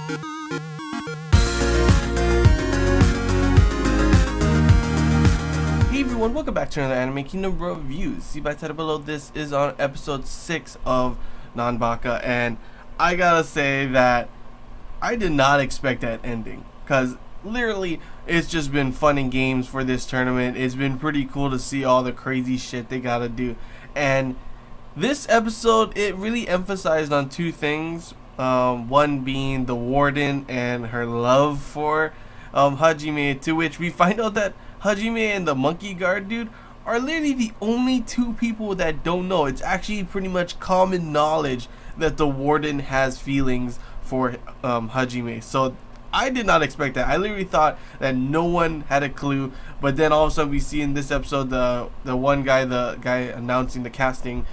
Hey everyone, welcome back to another Anime Kingdom reviews. See by title below, this is on episode 6 of Nanbaka, and I gotta say that I did not expect that ending, because literally it's just been fun and games for this tournament. It's been pretty cool to see all the crazy shit they gotta do, and this episode, it really emphasized on two things. One being the warden and her love for Hajime, to which we find out that Hajime and the monkey guard dude are literally the only two people that don't know. It's actually pretty much common knowledge that the warden has feelings for Hajime. So I did not expect that. I literally thought that no one had a clue, but then all of a sudden we see in this episode the guy announcing the casting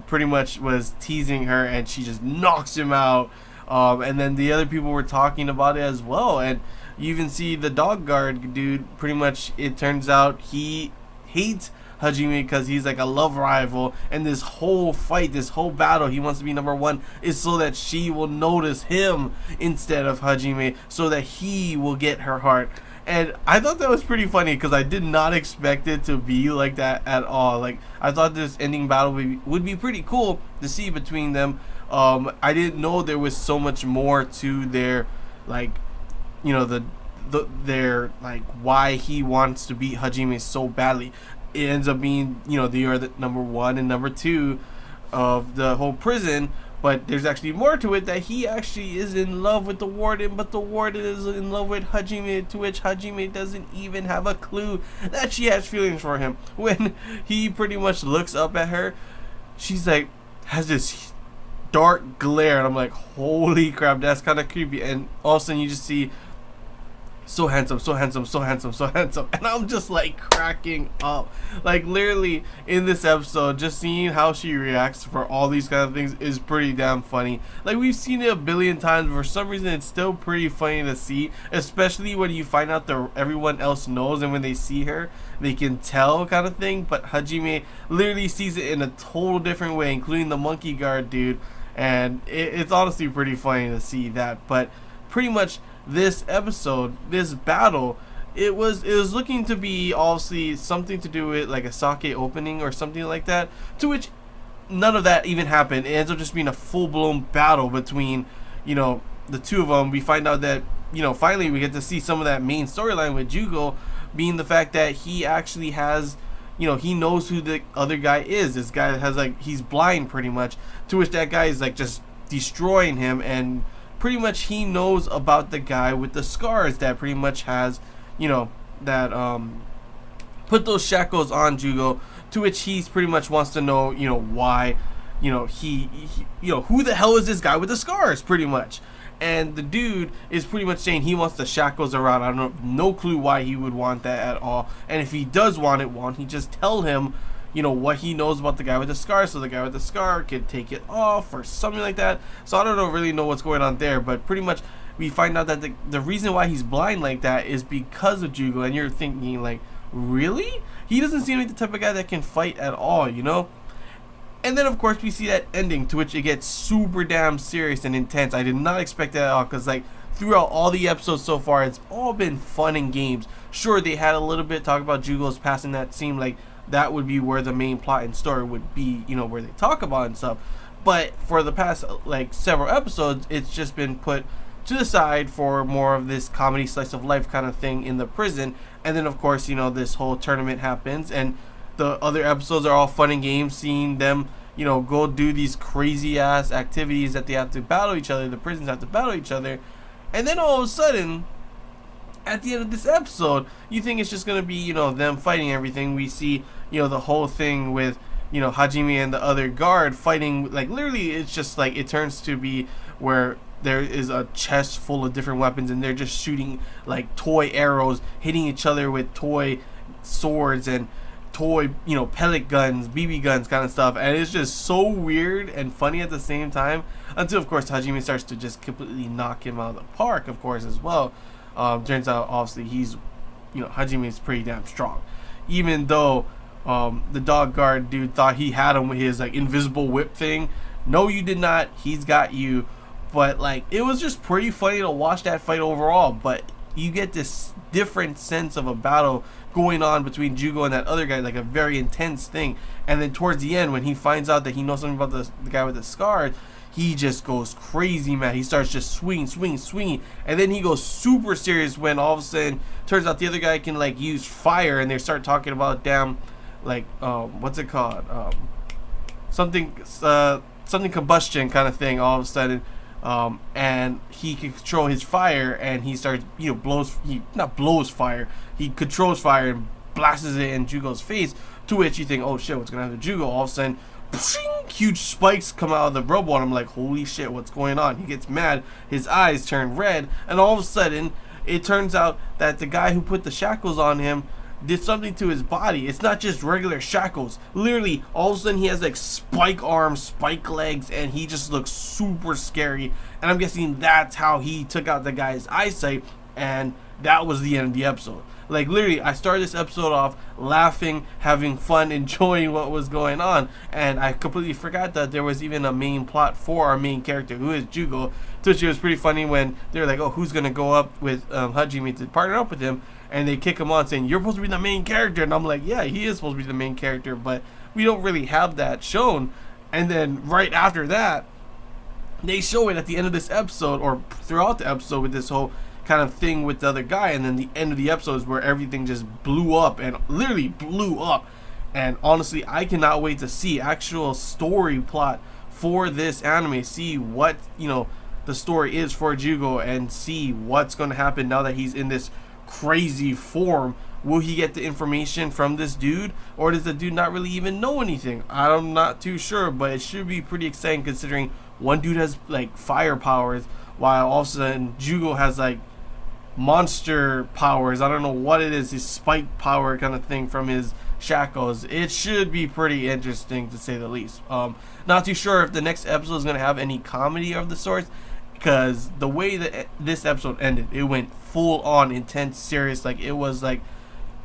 pretty much was teasing her, and she just knocks him out. And then the other people were talking about it as well, and you even see the dog guard dude, pretty much it turns out he hates Hajime because he's like a love rival, and this whole fight, this whole battle, he wants to be number one is so that she will notice him instead of Hajime, so that he will get her heart. And I thought that was pretty funny because I did not expect it to be like that at all. Like, I thought this ending battle would be pretty cool to see between them. I didn't know there was so much more to their, like, you know, their like why he wants to beat Hajime so badly. It ends up being, you know, they are the number one and number two of the whole prison, but there's actually more to it, that he actually is in love with the warden, but the warden is in love with Hajime, to which Hajime doesn't even have a clue that she has feelings for him. When he pretty much looks up at her, she's like, has this dark glare, and I'm like, holy crap, that's kind of creepy. And all of a sudden you just see, so handsome, so handsome, so handsome, so handsome, and I'm just like cracking up. Like, literally in this episode, just seeing how she reacts for all these kind of things is pretty damn funny. Like, we've seen it a billion times, but for some reason it's still pretty funny to see, especially when you find out that everyone else knows, and when they see her they can tell kind of thing. But Hajime literally sees it in a total different way, including the monkey guard dude, and it's honestly pretty funny to see that. But pretty much this episode, this battle, it was looking to be obviously something to do with like a sake opening or something like that, to which none of that even happened. It ends up just being a full-blown battle between, you know, the two of them. We find out that, you know, finally we get to see some of that main storyline with Jugo, being the fact that he actually has, you know, he knows who the other guy is. This guy has, like, he's blind pretty much, to which that guy is like just destroying him, and pretty much he knows about the guy with the scars that pretty much has, you know, that put those shackles on Jugo, to which he's pretty much wants to know, you know, why, you know, he you know, who the hell is this guy with the scars, pretty much. And the dude is pretty much saying he wants the shackles around. I don't know, no clue why he would want that at all. And if he does want it, why don't he just tell him, you know, what he knows about the guy with the scar, so the guy with the scar could take it off or something like that. So I don't really know what's going on there, but pretty much we find out that the reason why he's blind like that is because of Jugo. And you're thinking, like, really? He doesn't seem like the type of guy that can fight at all, you know? And then of course we see that ending, to which it gets super damn serious and intense. I did not expect that at all, because like throughout all the episodes so far, it's all been fun and games. Sure, they had a little bit talk about Jugo's past, and that seemed like that would be where the main plot and story would be, you know, where they talk about and stuff. But for the past like several episodes, it's just been put to the side for more of this comedy slice of life kind of thing in the prison. And then of course, you know, this whole tournament happens, and the other episodes are all fun and games, seeing them, you know, go do these crazy ass activities that they have to battle each other, the prisons have to battle each other. And then all of a sudden, at the end of this episode, you think it's just going to be, you know, them fighting everything. We see, you know, the whole thing with, you know, Hajime and the other guard fighting. Like, literally, it's just like, it turns to be where there is a chest full of different weapons, and they're just shooting like toy arrows, hitting each other with toy swords and toy, you know, pellet guns, BB guns kind of stuff. And it's just so weird and funny at the same time, until of course Hajime starts to just completely knock him out of the park, of course, as well. Turns out obviously he's, you know, Hajime is pretty damn strong, even though the dog guard dude thought he had him with his like invisible whip thing. No, you did not. He's got you. But like, it was just pretty funny to watch that fight overall. But you get this different sense of a battle going on between Jugo and that other guy, like a very intense thing. And then towards the end, when he finds out that he knows something about the guy with the scars, he just goes crazy, man. He starts just swinging, and then he goes super serious when all of a sudden turns out the other guy can like use fire, and they start talking about like what's it called, something combustion kind of thing. All of a sudden, and he can control his fire, and he starts blows fire. He controls fire and blasts it in Jugo's face. To which you think, oh shit, what's gonna happen to Jugo? All of a sudden, huge spikes come out of the rubble, and I'm like, holy shit, what's going on? He gets mad, his eyes turn red, and all of a sudden it turns out that the guy who put the shackles on him did something to his body. It's not just regular shackles. Literally, all of a sudden he has like spike arms, spike legs, and he just looks super scary. And I'm guessing that's how he took out the guy's eyesight, and that was the end of the episode. Like, literally, I started this episode off laughing, having fun, enjoying what was going on, and I completely forgot that there was even a main plot for our main character, who is Jugo. So it was pretty funny when they were like, oh, who's going to go up with Hajime to partner up with him, and they kick him on saying, you're supposed to be the main character, and I'm like, yeah, he is supposed to be the main character, but we don't really have that shown. And then right after that, they show it at the end of this episode, or throughout the episode, with this whole kind of thing with the other guy, and then the end of the episode is where everything just blew up, and literally blew up. And honestly, I cannot wait to see actual story plot for this anime, see what, you know, the story is for Jugo, and see what's going to happen now that he's in this crazy form. Will he get the information from this dude, or does the dude not really even know anything? I'm not too sure, but it should be pretty exciting considering one dude has like fire powers, while all of a sudden Jugo has like monster powers. I don't know what it is, his spike power kind of thing from his shackles. It should be pretty interesting, to say the least. Not too sure if the next episode is going to have any comedy of the sorts, because the way that this episode ended, it went full on intense, serious. Like, it was like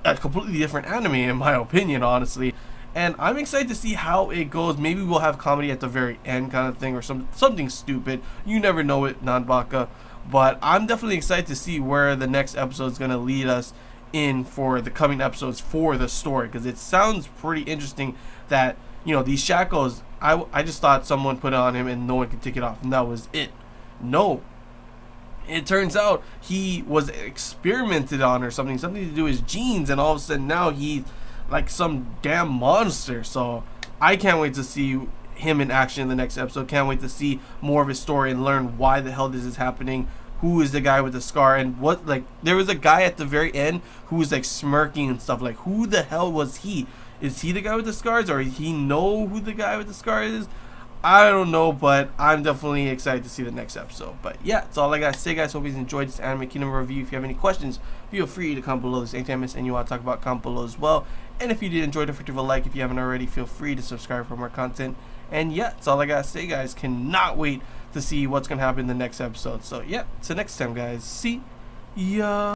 a completely different anime in my opinion, honestly. And I'm excited to see how it goes. Maybe we'll have comedy at the very end kind of thing, or something stupid. You never know it, Nanbaka. But I'm definitely excited to see where the next episode is going to lead us in for the coming episodes for the story, because it sounds pretty interesting that, you know, these shackles, I just thought someone put it on him and no one could take it off, and that was it. No, it turns out he was experimented on, or something to do with his genes, and all of a sudden now he's like some damn monster. So I can't wait to see him in action in the next episode. Can't wait to see more of his story and learn why the hell this is happening. Who is the guy with the scar, and what, like, there was a guy at the very end who was like smirking and stuff. Like, who the hell was he? Is he the guy with the scars, or does he know who the guy with the scar is? I don't know, but I'm definitely excited to see the next episode. But yeah, that's all I gotta say, guys. Hope you enjoyed this Anime Kingdom review. If you have any questions, feel free to comment below. This anytime miss and you want to talk about, comment below as well. And if you did enjoy, don't forget to leave a like. If you haven't already, feel free to subscribe for more content. And yeah, that's all I gotta say, guys. Cannot wait to see what's gonna happen in the next episode. So yeah, till next time, guys. See ya.